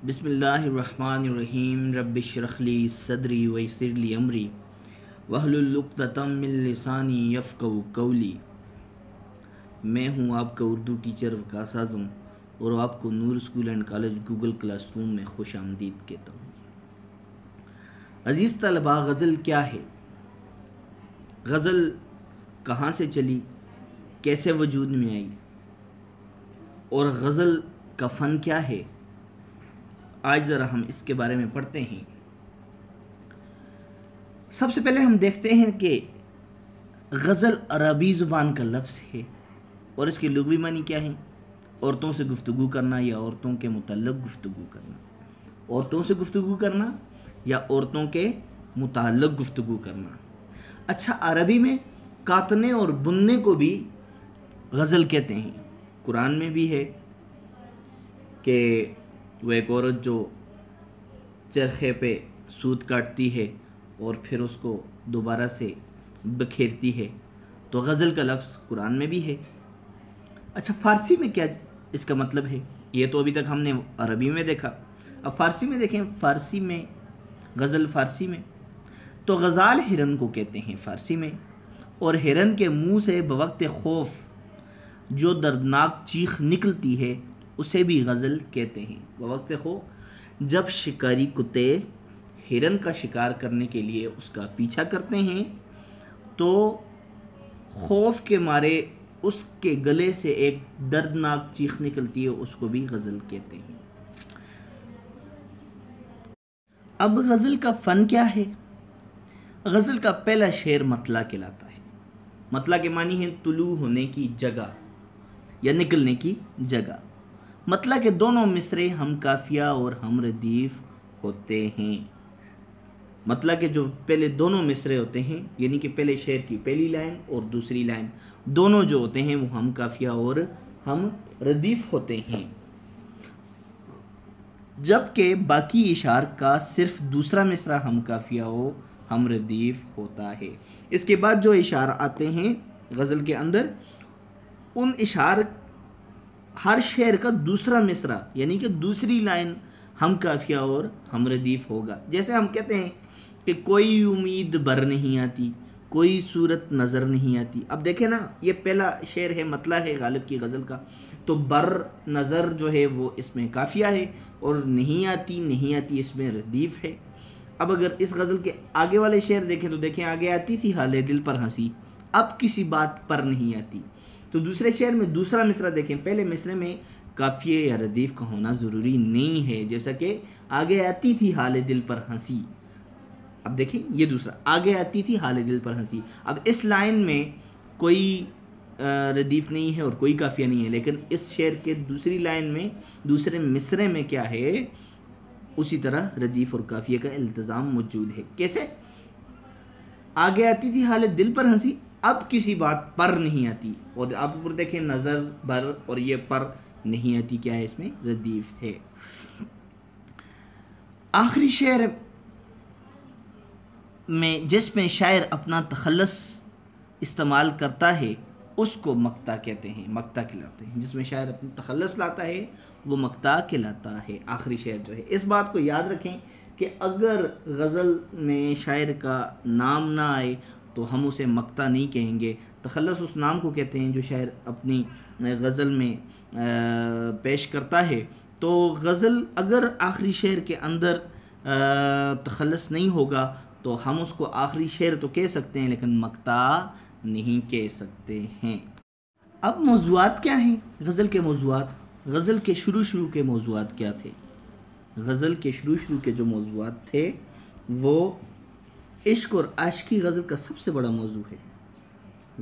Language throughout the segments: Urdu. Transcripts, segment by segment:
بسم اللہ الرحمن الرحیم رب اشرح لی صدری ویسر لی امری واحلل عقدۃ من لسانی یفقہوا قولی۔ میں ہوں آپ کا اردو ٹیچر وقاص اعظم اور آپ کو Noor school and college Google classroom میں خوش آمدید کہتا ہوں۔ عزیز طلباء، غزل کیا ہے؟ غزل کہاں سے چلی، کیسے وجود میں آئی، اور غزل کا فن کیا ہے؟ آج ذرا ہم اس کے بارے میں پڑھتے ہیں۔ سب سے پہلے ہم دیکھتے ہیں کہ غزل عربی زبان کا لفظ ہے اور اس کے لغوی معنی کیا ہیں؟ عورتوں سے گفتگو کرنا یا عورتوں کے متعلق گفتگو کرنا۔ عورتوں سے گفتگو کرنا یا عورتوں کے متعلق گفتگو کرنا۔ اچھا، عربی میں کاتنے اور بننے کو بھی غزل کہتے ہیں۔ قرآن میں بھی ہے کہ وہ ایک عورت جو چرخے پہ سوت کاٹتی ہے اور پھر اس کو دوبارہ سے بکھیرتی ہے، تو غزل کا لفظ قرآن میں بھی ہے۔ اچھا، فارسی میں کیا اس کا مطلب ہے؟ یہ تو ابھی تک ہم نے عربی میں دیکھا، اب فارسی میں دیکھیں۔ فارسی میں غزل، فارسی میں تو غزال ہرن کو کہتے ہیں فارسی میں، اور ہرن کے منہ سے بوقت خوف جو دردناک چیخ نکلتی ہے اسے بھی غزل کہتے ہیں۔ بوقت خوف، جب شکاری کتے ہرن کا شکار کرنے کے لیے اس کا پیچھا کرتے ہیں تو خوف کے مارے اس کے گلے سے ایک دردناک چیخ نکلتی ہے، اس کو بھی غزل کہتے ہیں۔ اب غزل کا فن کیا ہے؟ غزل کا پہلا شعر مطلع کہلاتا ہے۔ مطلع کے معنی ہے طلوع ہونے کی جگہ یا نکلنے کی جگہ۔ مطلع کے دونوں مصرے ہم قافیہ اور ہم ردیف ہوتے ہیں۔ مطلع کے جو پہلے دونوں مصرے ہوتے ہیں، یعنی کہ پہلے شعر کی پہلی لائن اور دوسری لائن، دونوں جو ہوتے ہیں وہ ہم قافیہ اور ہم ردیف ہوتے ہیں، جبکہ باقی اشعار کا صرف دوسرا مصرع ہم قافیہ و ہم ردیف ہوتا ہے۔ اس کے بعد جو اشعار آتے ہیں غزل کے اندر، ان اشعار ہر شعر کا دوسرا مصرع یعنی کہ دوسری لائن ہم قافیہ اور ہم ردیف ہوگا۔ جیسے ہم کہتے ہیں کہ کوئی امید بر نہیں آتی، کوئی صورت نظر نہیں آتی۔ اب دیکھیں نا، یہ پہلا شعر ہے، مطلع ہے غالب کی غزل کا، تو بر نظر جو ہے وہ اس میں قافیہ ہے، اور نہیں آتی نہیں آتی اس میں ردیف ہے۔ اب اگر اس غزل کے آگے والے شعر دیکھیں تو دیکھیں، آگے آتی تھی حال دل پر ہنسی، اب کسی بات پر نہیں آتی۔ تو دوسرے شعر میں دوسرا مصرع دیکھیں، پہلے مصرے میں قافیے یا ردیف کا ہونا ضروری نہیں ہے، جیسا کہ آگے آتی تھی حال دل پر ہنسی۔ اب دیکھیں یہ دوسرا، آگے آتی تھی حال دل پر ہنسی۔ اب اس لائن میں کوئی ردیف نہیں ہے اور کوئی قافیہ نہیں ہے، لیکن اس شعر کے دوسری لائن میں دوسرے مصرے میں کیا ہے؟ اسی طرح ردیف اور قافیے کا التزام موجود ہے۔ کیسے؟ آگے آتی تھی حال دل پر ہنسی، اب کسی بات پر نہیں آتی، اور اب اوپر دیکھیں نظر بر اور یہ پر نہیں آتی، کیا ہے اس میں؟ ردیف ہے۔ آخری شعر میں جس میں شاعر اپنا تخلص استعمال کرتا ہے اس کو مقطع کہتے ہیں، مقطع کہلاتے ہیں۔ جس میں شاعر اپنا تخلص لاتا ہے وہ مقطع کہلاتا ہے، آخری شعر جو ہے۔ اس بات کو یاد رکھیں کہ اگر غزل میں شاعر کا نام نہ آئے تو ہم اسے مقطع نہیں کہیں گے۔ تخلص اس نام کو کہتے ہیں جو شاعر اپنی غزل میں پیش کرتا ہے۔ تو غزل اگر آخری شعر کے اندر تخلص نہیں ہوگا تو ہم اس کو آخری شعر تو کہہ سکتے ہیں لیکن مقطع نہیں کہہ سکتے ہیں۔ اب موضوعات کیا ہیں؟ غزل کے موضوعات، غزل کے شروع کے موضوعات کیا تھے؟ غزل کے شروع کے جو موضوعات تھے وہ عشق اور عاشقی غزل کا سب سے بڑا موضوع ہے۔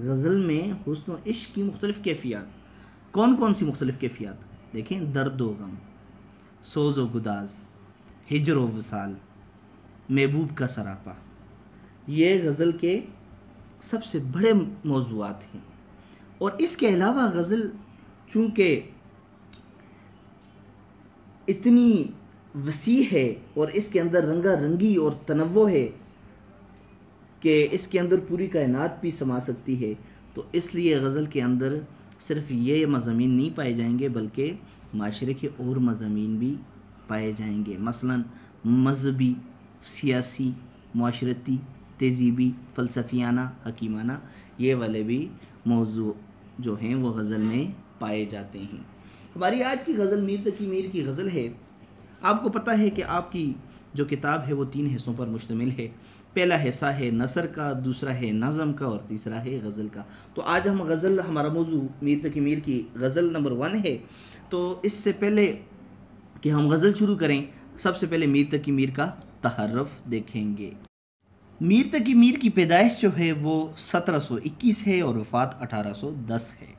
غزل میں حسن و عشق کی مختلف کیفیات، کون کون سی مختلف کیفیات؟ دیکھیں، درد و غم، سوز و گداز، ہجر و وصال، محبوب کا سراپا، یہ غزل کے سب سے بڑے موضوعات ہیں۔ اور اس کے علاوہ غزل چونکہ اتنی وسیع ہے اور اس کے اندر رنگا رنگی اور تنوع ہے کہ اس کے اندر پوری کائنات بھی سما سکتی ہے، تو اس لیے غزل کے اندر صرف یہ مضامین نہیں پائے جائیں گے بلکہ معاشرے کے اور مضامین بھی پائے جائیں گے، مثلا مذہبی، سیاسی، معاشرتی، تہذیبی، فلسفیانہ، حکیمانہ، یہ والے بھی موضوع جو ہیں وہ غزل میں پائے جاتے ہیں۔ ہماری آج کی غزل میر تقی میر کی غزل ہے۔ آپ کو پتہ ہے کہ آپ کی جو کتاب ہے وہ 3 حصوں پر مشتمل ہے۔ پہلا حصہ ہے نثر کا، دوسرا ہے نظم کا، اور تیسرا ہے غزل کا۔ تو آج ہم غزل، ہمارا موضوع میر تقی میر کی غزل نمبر 1 ہے۔ تو اس سے پہلے کہ ہم غزل شروع کریں، سب سے پہلے میر تقی میر کا تعارف دیکھیں گے۔ میر تقی میر کی پیدائش جو ہے وہ 1721 ہے اور وفات 1810 ہے۔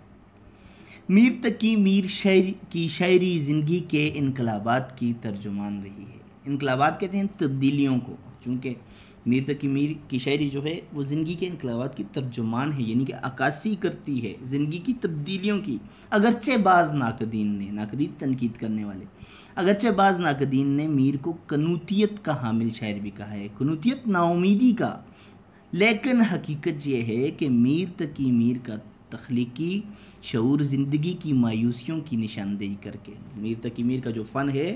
میر تقی میر کی شاعری زندگی کے انقلابات کی ترجمان رہی ہے۔ انقلابات کہتے ہیں تبدیلیوں کو، چونکہ میر تقی میر کی شاعری جو ہے وہ زندگی کے انقلابات کی ترجمان ہے، یعنی کہ عکاسی کرتی ہے زندگی کی تبدیلیوں کی۔ اگرچہ بعض ناقدین تنقید کرنے والے، اگرچہ بعض ناقدین نے میر کو قنوتیت کا حامل شاعر بھی کہا ہے، قنوتیت نا امیدی کا، لیکن حقیقت یہ ہے کہ میر تقی میر کا تخلیقی شعور زندگی کی مایوسیوں کی نشاندہی کر کے، میر تقی میر کا جو فن ہے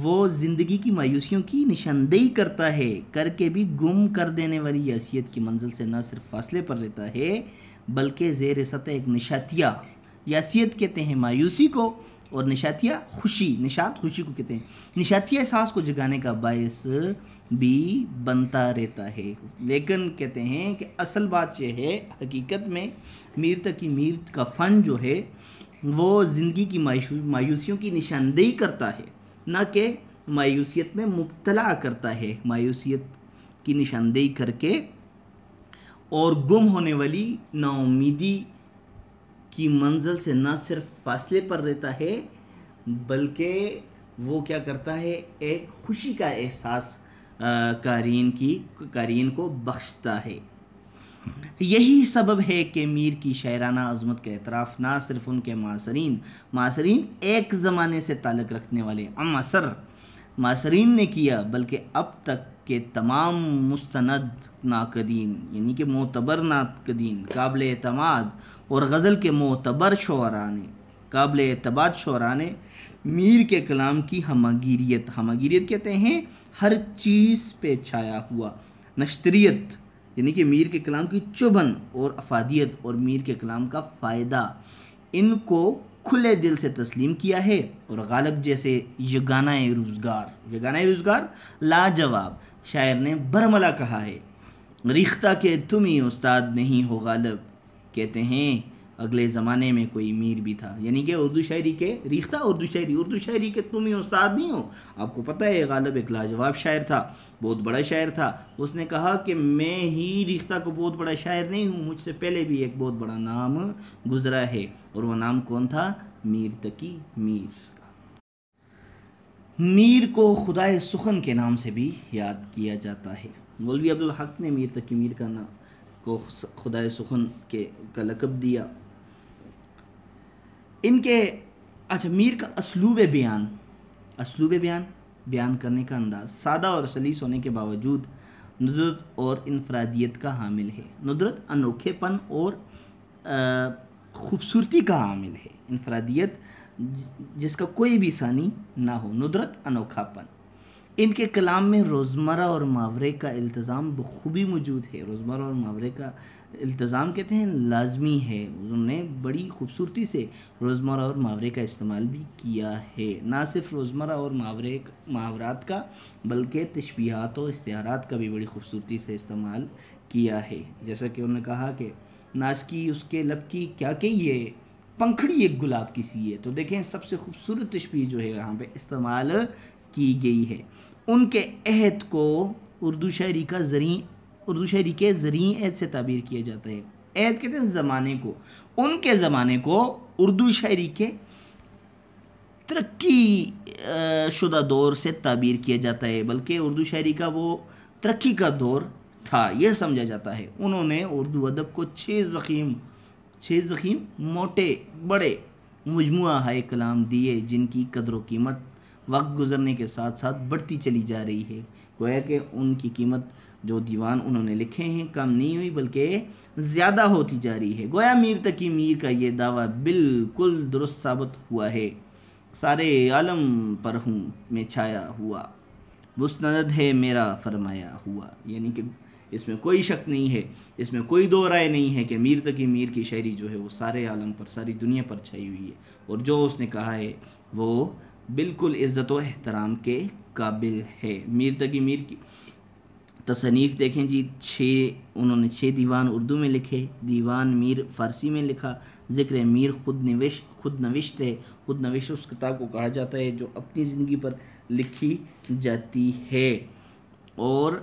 وہ زندگی کی مایوسیوں کی نشاندہی کرتا ہے، کر کے بھی گم کر دینے والی یاسیت کی منزل سے نہ صرف فاصلے پر رہتا ہے بلکہ زیر سطح ایک نشاتیہ، یاسیت کہتے ہیں مایوسی کو، اور نشاتیہ خوشی، نشات خوشی کو کہتے ہیں، نشاتیہ احساس کو جگانے کا باعث بھی بنتا رہتا ہے۔ لیکن کہتے ہیں کہ اصل بات یہ ہے، حقیقت میں میر تقی میر کا فن جو ہے وہ زندگی کی مایوسیوں کی نشاندہی کرتا ہے، نہ کہ مایوسیت میں مبتلا کرتا ہے۔ مایوسیت کی نشاندہی کر کے اور گم ہونے والی نا امیدی کی منزل سے نہ صرف فاصلے پر رہتا ہے بلکہ وہ کیا کرتا ہے، ایک خوشی کا احساس قارئین کو بخشتا ہے۔ یہی سبب ہے کہ میر کی شاعرانہ عظمت کا اعتراف نہ صرف ان کے معاصرین ایک زمانے سے تعلق رکھنے والے معاصرین نے کیا، بلکہ اب تک کے تمام مستند ناقدین، یعنی کہ معتبر ناقدین، قابل اعتماد اور غزل کے معتبر شعراء نے میر کے کلام کی ہمگیریت کہتے ہیں ہر چیز پہ چھایا ہوا، نشتریت یعنی کہ میر کے کلام کی چبھن اور افادیت اور میر کے کلام کا فائدہ، ان کو کھلے دل سے تسلیم کیا ہے، اور غالب جیسے یگانہ روزگار لاجواب شاعر نے برملا کہا ہے، ریختہ کہ تم ہی استاد نہیں ہو غالب، کہتے ہیں اگلے زمانے میں کوئی میر بھی تھا، یعنی کہ اردو شاعری کے ریختہ، اردو شاعری کے تم ہی استاد نہیں ہو۔ آپ کو پتہ ہے غالب ایک لاجواب شاعر تھا، بہت بڑا شاعر تھا، اس نے کہا کہ میں ہی ریختہ کو بہت بڑا شاعر نہیں ہوں، مجھ سے پہلے بھی ایک بہت بڑا نام گزرا ہے، اور وہ نام کون تھا؟ میر تقی میر۔ میر کو خدائے سخن کے نام سے بھی یاد کیا جاتا ہے۔ مولوی عبدالحق نے میر تقی میر کا نام کو خدائے سخن کا لقب دیا۔ ان کے میر کا اسلوب بیان کرنے کا انداز سادہ اور سلیس ہونے کے باوجود ندرت اور انفرادیت کا حامل ہے۔ ندرت انوکھے پن اور خوبصورتی کا حامل ہے، انفرادیت جس کا کوئی بھی ثانی نہ ہو، ندرت انوکھا پن۔ ان کے کلام میں روزمرہ اور محاورے کا التزام بخوبی موجود ہے۔ روزمرہ اور محاورے کا التزام کہتے ہیں لازمی ہے، انہوں نے بڑی خوبصورتی سے روزمرہ اور محاورے کا استعمال بھی کیا ہے، نہ صرف روزمرہ اور محاورات کا بلکہ تشبیہات و استعارات کا بھی بڑی خوبصورتی سے استعمال کیا ہے۔ جیسا کہ انہوں نے کہا کہ ناز کی اس کے لب کی کیا کہیے، پنکھڑی ایک گلاب کی سی ہے، تو دیکھیں سب سے خوبصورت تشبیہ جو ہے یہاں پہ استعمال کی گئی ہے۔ ان کے عہد کو اردو شاعری کے زرعی عہد سے تعبیر کیا جاتا ہے۔ عہد کہتے ہیں زمانے کو، ان کے زمانے کو اردو شاعری کے ترقی شدہ دور سے تعبیر کیا جاتا ہے، بلکہ اردو شاعری کا وہ ترقی کا دور تھا، یہ سمجھا جاتا ہے۔ انہوں نے اردو ادب کو 6 ضخیم موٹے بڑے مجموعہ ہائے کلام دیے، جن کی قدر و قیمت وقت گزرنے کے ساتھ ساتھ بڑھتی چلی جا رہی ہے۔ گویا کہ ان کی قیمت جو دیوان انہوں نے لکھے ہیں کم نہیں ہوئی بلکہ زیادہ ہوتی جا رہی ہے۔ گویا میر تقی میر کا یہ دعویٰ بالکل درست ثابت ہوا ہے سارے عالم پر ہوں میں چھایا ہوا، مستند ہے میرا فرمایا ہوا. یعنی کہ اس میں کوئی شک نہیں ہے، اس میں کوئی دو رائے نہیں ہے کہ میر تقی میر کی شاعری جو ہے وہ سارے عالم پر، ساری دنیا پر چھائی ہوئی ہے، اور جو اس نے کہا ہے وہ بالکل عزت و احترام کے قابل ہے. میر تقی میر کی تصنیف دیکھیں جی، انہوں نے 6 دیوان اردو میں لکھے، دیوان میر فارسی میں لکھا. ذکر میر خود نوشت ہے. خود نوشت اس کتاب کو کہا جاتا ہے جو اپنی زندگی پر لکھی جاتی ہے. اور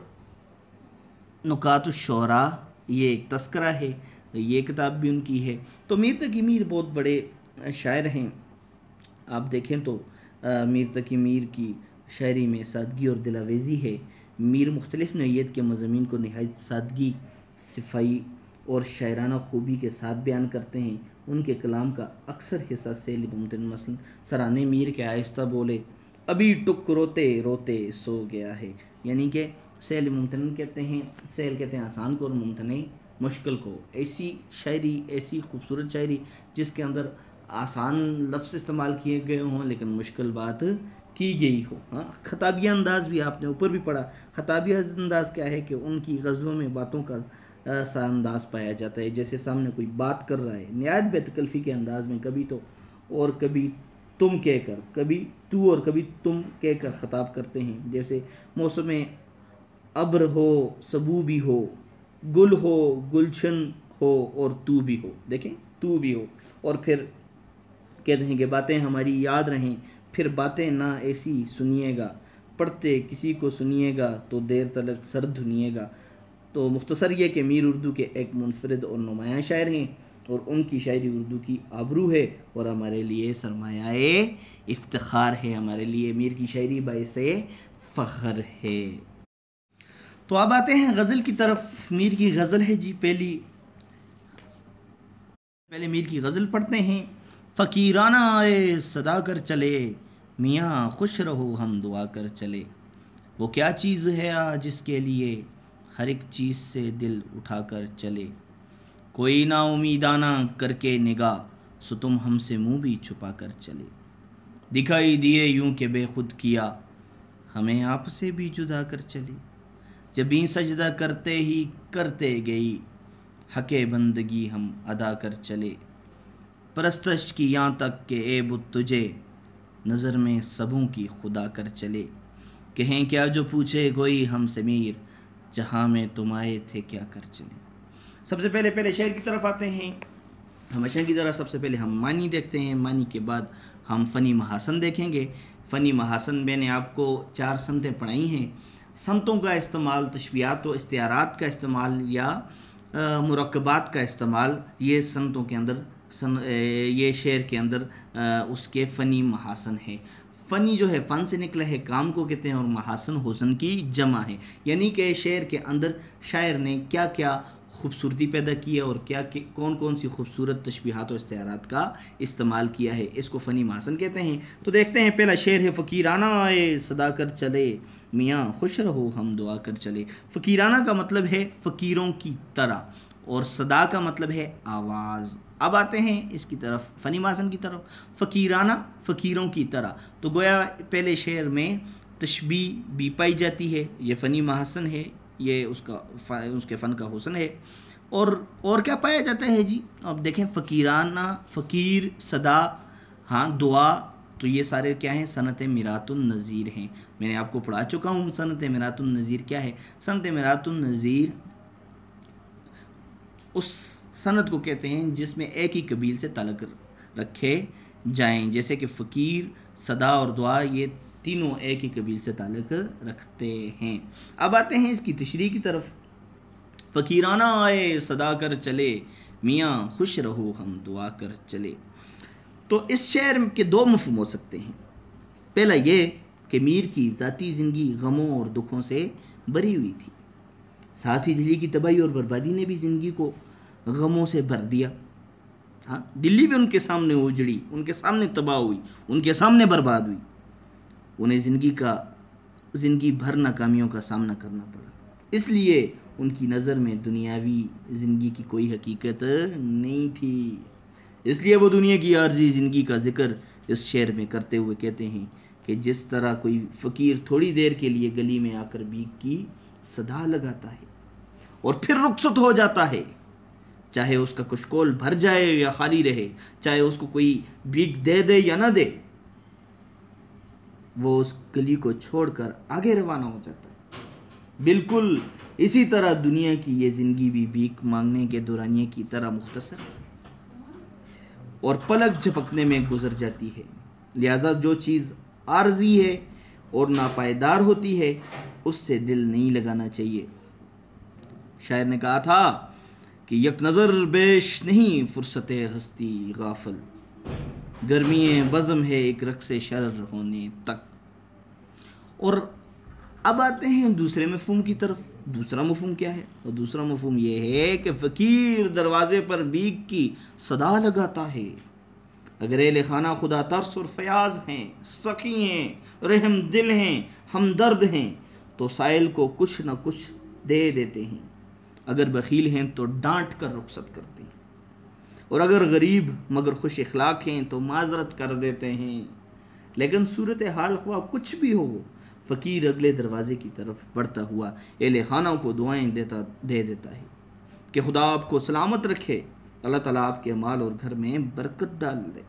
نکات الشعراء یہ ایک تذکرہ ہے، یہ کتاب بھی ان کی ہے. تو میر تقی میر بہت بڑے شاعر ہیں. آپ دیکھیں تو میر تقی میر کی شاعری میں سادگی اور دلاویزی ہے. میر مختلف نوعیت کے مضامین کو نہایت سادگی، صفائی اور شاعرانہ خوبی کے ساتھ بیان کرتے ہیں. ان کے کلام کا اکثر حصہ سیل ممتن، مثلا سرانے میر کے آہستہ بولے ابھی ٹک روتے روتے سو گیا ہے. یعنی کہ سیل ممتن کہتے ہیں، سیل کہتے ہیں آسان کو، اور ممتن مشکل کو. ایسی شاعری، ایسی خوبصورت شاعری جس کے اندر آسان لفظ استعمال کیے گئے ہوں لیکن مشکل بات کی گئی ہو. ہاں، خطابیہ انداز بھی آپ نے اوپر بھی پڑھا. خطابیہ انداز کیا ہے کہ ان کی غزلوں میں باتوں کا سا انداز پایا جاتا ہے، جیسے سامنے کوئی بات کر رہا ہے نہایت بے تکلفی کے انداز میں، کبھی تو اور کبھی تم کہہ کر، کبھی تو اور کبھی تم کہہ کر خطاب کرتے ہیں. جیسے موسم ابر ہو، سبو بھی ہو، گل ہو، گلشن ہو، اور تو بھی ہو. دیکھیں، تو بھی ہو. اور پھر کہتے ہیں کہ باتیں ہماری یاد رہیں، پھر باتیں نہ ایسی سنیے گا، پڑھتے کسی کو سنیے گا تو دیر تلک سر دھنیے گا. تو مختصر یہ کہ میر اردو کے ایک منفرد اور نمایاں شاعر ہیں، اور ان کی شاعری اردو کی آبرو ہے اور ہمارے لیے سرمایہ افتخار ہے. ہمارے لیے میر کی شاعری باعث فخر ہے. تو اب آتے ہیں غزل کی طرف. میر کی غزل ہے جی پہلے میر کی غزل پڑھتے ہیں. فقیرانہ آئے صدا کر چلے، میاں خوش رہو ہم دعا کر چلے. وہ کیا چیز ہے جس کے لیے ہر ایک چیز سے دل اٹھا کر چلے. کوئی نا امیدانہ کر کے نگاہ، سو تم ہم سے منہ بھی چھپا کر چلے. دکھائی دیے یوں کہ بے خود کیا، ہمیں آپ سے بھی جدا کر چلے. جبیں سجدہ کرتے ہی کرتے گئی، حق بندگی ہم ادا کر چلے. پرستش کی یہاں تک کہ اے بت تجھے، نظر میں سبوں کی خدا کر چلے. کہیں کیا جو پوچھے کوئی ہم سے میر، جہاں میں تم آئے تھے کیا کر چلے. سب سے پہلے شعر کی طرف آتے ہیں. ہمیشہ کی طرح سب سے پہلے ہم معنی دیکھتے ہیں، معنی کے بعد ہم فنی محاسن دیکھیں گے. فنی محاسن میں نے آپ کو 4 سنتیں پڑھائی ہیں. سنتوں کا استعمال، تشبیہات و استعارات کا استعمال یا مرکبات کا استعمال، یہ سنتوں کے اندر یہ شعر کے اندر اس کے فنی محاسن ہے. فنی جو ہے فن سے نکلا ہے، کام کو کہتے ہیں، اور محاسن حسن کی جمع ہے. یعنی کہ شعر کے اندر شاعر نے کیا کیا خوبصورتی پیدا کی ہے اور کون کون سی خوبصورت تشبیہات و استعارات کا استعمال کیا ہے، اس کو فنی محاسن کہتے ہیں. تو دیکھتے ہیں، پہلا شعر ہے فقیرانہ آئے صدا کر چلے، میاں خوش رہو ہم دعا کر چلے. فقیرانہ کا مطلب ہے فقیروں کی طرح، اور صدا کا مطلب ہے آواز. اب آتے ہیں اس کی طرف، فنی محاسن کی طرف. فقیرانہ، فقیروں کی طرح، تو گویا پہلے شعر میں تشبیہ بھی پائی جاتی ہے، یہ فنی محاسن ہے، یہ اس کے فن کا حسن ہے. اور کیا پایا جاتا ہے جی؟ اب دیکھیں، فقیرانہ، فقیر، صدا، ہاں، دعا، تو یہ سارے کیا ہیں؟ صنعت مرات النظیر ہیں. میں نے آپ کو پڑھا چکا ہوں صنعت مرات النظیر کیا ہے. صنعت مرات النظیر اس صنعت کو کہتے ہیں جس میں ایک ہی قبیل سے تعلق رکھے جائیں، جیسے کہ فقیر، صدا اور دعا، یہ تینوں ایک ہی قبیل سے تعلق رکھتے ہیں. اب آتے ہیں اس کی تشریح کی طرف. فقیرانہ آئے صدا کر چلے، میاں خوش رہو ہم دعا کر چلے. تو اس شعر کے 2 مفہوم ہو سکتے ہیں. پہلا یہ کہ میر کی ذاتی زندگی غموں اور دکھوں سے بری ہوئی تھی، ساتھ ہی دلی کی تباہی اور بربادی نے بھی زندگی کو غموں سے بھر دیا. ہاں، دلی بھی ان کے سامنے اجڑی، ان کے سامنے تباہ ہوئی، ان کے سامنے برباد ہوئی. انہیں زندگی بھر ناکامیوں کا سامنا کرنا پڑا. اس لیے ان کی نظر میں دنیاوی زندگی کی کوئی حقیقت نہیں تھی، اس لیے وہ دنیا کی عارضی زندگی کا ذکر اس شعر میں کرتے ہوئے کہتے ہیں کہ جس طرح کوئی فقیر تھوڑی دیر کے لیے گلی میں آ کر بھیک کی صدا لگاتا ہے اور پھر رخصت ہو جاتا ہے، چاہے اس کا کشکول بھر جائے یا خالی رہے، چاہے اس کو کوئی بھیک دے دے یا نہ دے، وہ اس گلی کو چھوڑ کر آگے روانہ ہو جاتا ہے۔ بالکل اسی طرح دنیا کی یہ زندگی بھی بھیک مانگنے کے دورانیے کی طرح مختصر اور پلک جھپکنے میں گزر جاتی ہے، لہذا جو چیز عارضی ہے اور ناپائیدار ہوتی ہے اس سے دل نہیں لگانا چاہیے۔ شاعر نے کہا تھا کہ یک نظر بیش نہیں فرصت ہستی غافل، گرمی بزم ہے ایک رقص شرر ہونے تک۔ اور اب آتے ہیں دوسرے مفہوم کی طرف۔ دوسرا مفہوم کیا ہے؟ اور دوسرا مفہوم یہ ہے کہ فقیر دروازے پر بھیک کی صدا لگاتا ہے۔ اگر اہل خانہ خدا ترس اور فیاض ہیں، سخی ہیں، رحم دل ہیں، ہمدرد ہیں تو سائل کو کچھ نہ کچھ دے دیتے ہیں، اگر بخیل ہیں تو ڈانٹ کر رخصت کرتے ہیں، اور اگر غریب مگر خوش اخلاق ہیں تو معذرت کر دیتے ہیں۔ لیکن صورتحال خواہ کچھ بھی ہو، فقیر اگلے دروازے کی طرف بڑھتا ہوا اہل خانہ کو دعائیں دے دیتا ہے کہ خدا آپ کو سلامت رکھے، اللہ تعالیٰ آپ کے مال اور گھر میں برکت ڈال دے۔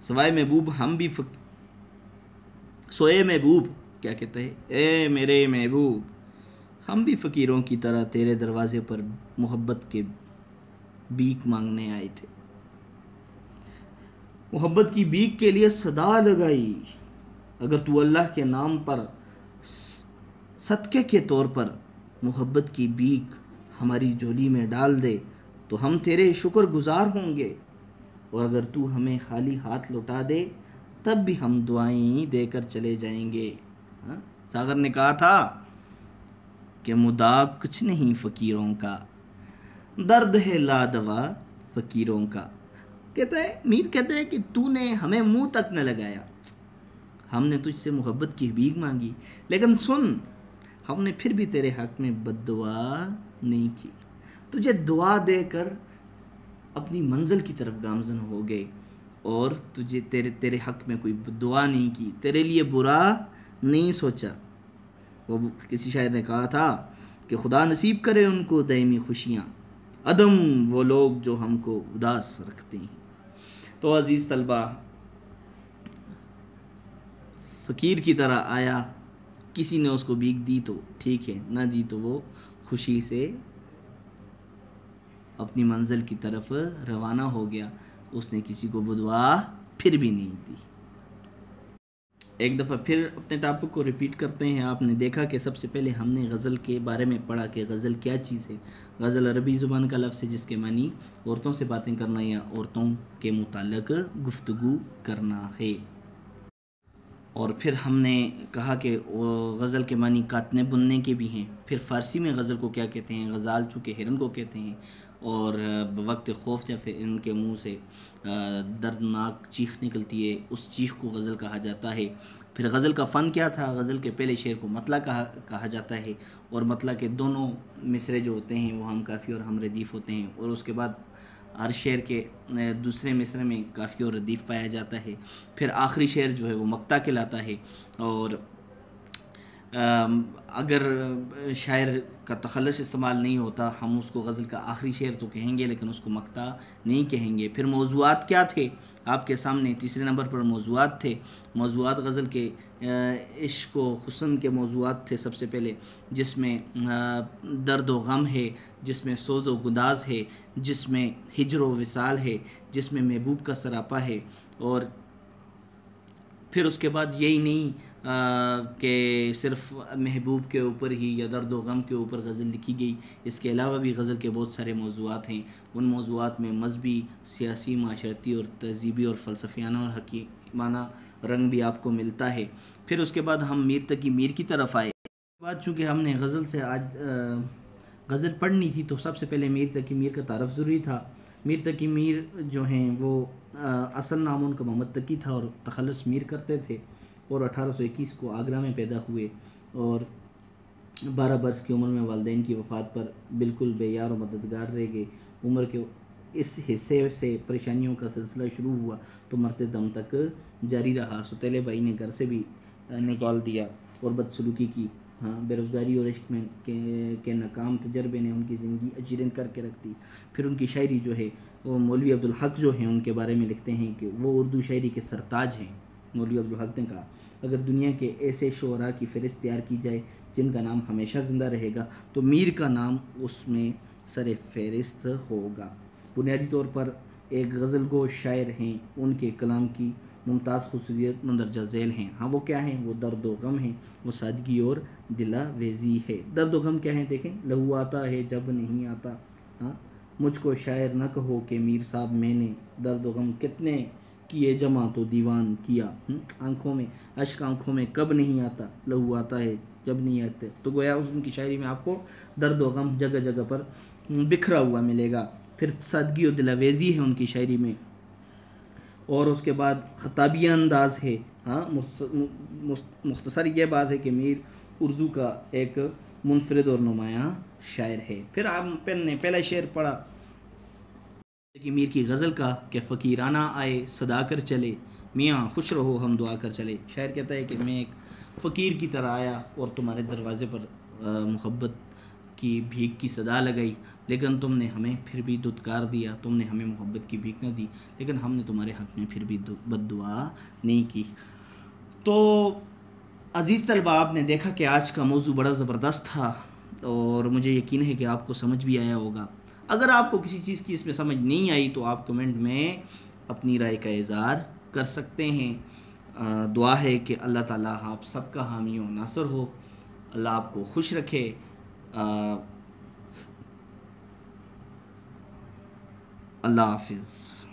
سوائے محبوب ہم بھی سوئے محبوب کیا کہتا ہے، اے میرے محبوب ہم بھی فقیروں کی طرح تیرے دروازے پر محبت کے بھیک مانگنے آئے تھے، محبت کی بھیک کے لیے صدا لگائی۔ اگر تو اللہ کے نام پر صدقے کے طور پر محبت کی بھیک ہماری جھولی میں ڈال دے تو ہم تیرے شکر گزار ہوں گے، اور اگر تو ہمیں خالی ہاتھ لوٹا دے تب بھی ہم دعائیں دے کر چلے جائیں گے۔ ساغر نے کہا تھا کہ مدعا کچھ نہیں فقیروں کا، درد ہے لا دوا فقیروں کا۔ کہتا ہے میر کہتا ہے کہ تو نے ہمیں منہ تک نہ لگایا، ہم نے تجھ سے محبت کی بھیک مانگی، لیکن سن ہم نے پھر بھی تیرے حق میں بد دعا نہیں کی، تجھے دعا دے کر اپنی منزل کی طرف گامزن ہو گئے، اور تجھے تیرے حق میں کوئی دعا نہیں کی، تیرے لیے برا نہیں سوچا۔ وہ کسی شاعر نے کہا تھا کہ خدا نصیب کرے ان کو دائمی خوشیاں، عدم وہ لوگ جو ہم کو اداس رکھتے ہیں۔ تو عزیز طلبہ، فقیر کی طرح آیا، کسی نے اس کو بھیک دی تو ٹھیک ہے، نہ دی تو وہ خوشی سے اپنی منزل کی طرف روانہ ہو گیا، اس نے کسی کو بدعا پھر بھی نہیں دی۔ ایک دفعہ پھر اپنے ٹاپک کو ریپیٹ کرتے ہیں۔ آپ نے دیکھا کہ سب سے پہلے ہم نے غزل کے بارے میں پڑھا کہ غزل کیا چیز ہے۔ غزل عربی زبان کا لفظ ہے جس کے معنی عورتوں سے باتیں کرنا یا عورتوں کے متعلق گفتگو کرنا ہے۔ اور پھر ہم نے کہا کہ غزل کے معنی کاتنے بننے کے بھی ہیں۔ پھر فارسی میں غزل کو کیا کہتے ہیں؟ غزال چونکہ ہرن کو کہتے ہیں، اور بوقت خوف جب ان کے منہ سے دردناک چیخ نکلتی ہے اس چیخ کو غزل کہا جاتا ہے۔ پھر غزل کا فن کیا تھا؟ غزل کے پہلے شعر کو مطلع کہا جاتا ہے، اور مطلع کے دونوں مصرے جو ہوتے ہیں وہ ہم کافی اور ہم ردیف ہوتے ہیں، اور اس کے بعد ہر شعر کے دوسرے مصرے میں کافی اور ردیف پایا جاتا ہے۔ پھر آخری شعر جو ہے وہ مقطع کہلاتا ہے، اور اگر شاعر کا تخلص استعمال نہیں ہوتا ہم اس کو غزل کا آخری شعر تو کہیں گے لیکن اس کو مقطع نہیں کہیں گے۔ پھر موضوعات کیا تھے آپ کے سامنے؟ تیسرے نمبر پر موضوعات تھے۔ موضوعات غزل کے عشق و حسن کے موضوعات تھے سب سے پہلے، جس میں درد و غم ہے، جس میں سوز و گداز ہے، جس میں ہجر و وصال ہے، جس میں محبوب کا سراپا ہے۔ اور پھر اس کے بعد یہی نہیں کہ صرف محبوب کے اوپر ہی یا درد و غم کے اوپر غزل لکھی گئی، اس کے علاوہ بھی غزل کے بہت سارے موضوعات ہیں۔ ان موضوعات میں مذہبی، سیاسی، معاشرتی اور تہذیبی اور فلسفیانہ اور حکیمانہ رنگ بھی آپ کو ملتا ہے۔ پھر اس کے بعد ہم میر تقی میر کی طرف آئے۔ بعد چونکہ ہم نے غزل سے آج غزل پڑھنی تھی تو سب سے پہلے میر تقی میر کا تعارف ضروری تھا۔ میر تقی میر جو ہیں وہ اصل نام ان کا محمد تقی تھا اور تخلص میر کرتے تھے، اور 1821 کو آگرہ میں پیدا ہوئے، اور 12 برس کی عمر میں والدین کی وفات پر بالکل بے یار و مددگار رہ گئے۔ عمر کے اس حصے سے پریشانیوں کا سلسلہ شروع ہوا تو مرتے دم تک جاری رہا۔ سوتیلے بھائی نے گھر سے بھی نکال دیا اور بدسلوکی کی۔ ہاں، بے روزگاری اور عشق میں کے ناکام تجربے نے ان کی زندگی اجیرن کر کے رکھ دی۔ پھر ان کی شاعری جو ہے وہ مولوی عبدالحق جو ہیں ان کے بارے میں لکھتے ہیں کہ وہ اردو شاعری کے سرتاج ہیں۔ مولوی عبدالحق نے کہا اگر دنیا کے ایسے شعراء کی فہرست تیار کی جائے جن کا نام ہمیشہ زندہ رہے گا تو میر کا نام اس میں سر فہرست ہوگا۔ بنیادی طور پر ایک غزل گو شاعر ہیں، ان کے کلام کی ممتاز خصوصیت مندرجہ ذیل ہیں۔ ہاں وہ کیا ہیں؟ وہ درد و غم ہیں، وہ سادگی اور دلاویزی ہے۔ درد و غم کیا ہیں؟ دیکھیں، لہو آتا ہے جب نہیں آتا۔ ہاں، مجھ کو شاعر نہ کہو کہ میر صاحب میں نے درد و غم کتنے کیے جمع تو دیوان کیا۔ آنکھوں میں اشک، آنکھوں میں کب نہیں آتا، لہو آتا ہے جب نہیں آتے۔ تو گویا اس ان کی شاعری میں آپ کو درد و غم جگہ جگہ پر بکھرا ہوا ملے گا۔ پھر سادگی و دلاویزی ہے ان کی شاعری میں، اور اس کے بعد خطابیہ انداز ہے۔ ہاں، مختصر یہ بات ہے کہ میر اردو کا ایک منفرد اور نمایاں شاعر ہے۔ پھر آپ نے پہلا شعر پڑھا کہ میر کی غزل کا کہ فقیرانہ آئے صدا کر چلے، میاں خوش رہو ہم دعا کر چلے۔ شاعر کہتا ہے کہ میں ایک فقیر کی طرح آیا اور تمہارے دروازے پر محبت کی بھیک کی صدا لگائی، لیکن تم نے ہمیں پھر بھی دھتکار دیا، تم نے ہمیں محبت کی بھیک نہ دی، لیکن ہم نے تمہارے حق میں پھر بھی بد دعا نہیں کی۔ تو عزیز طلبہ، آپ نے دیکھا کہ آج کا موضوع بڑا زبردست تھا اور مجھے یقین ہے کہ آپ کو سمجھ بھی آیا ہوگا۔ اگر آپ کو کسی چیز کی اس میں سمجھ نہیں آئی تو آپ کمنٹ میں اپنی رائے کا اظہار کر سکتے ہیں۔ دعا ہے کہ اللہ تعالیٰ آپ سب کا حامی و ناصر ہو، اللہ آپ کو خوش رکھے۔ اللہ حافظ۔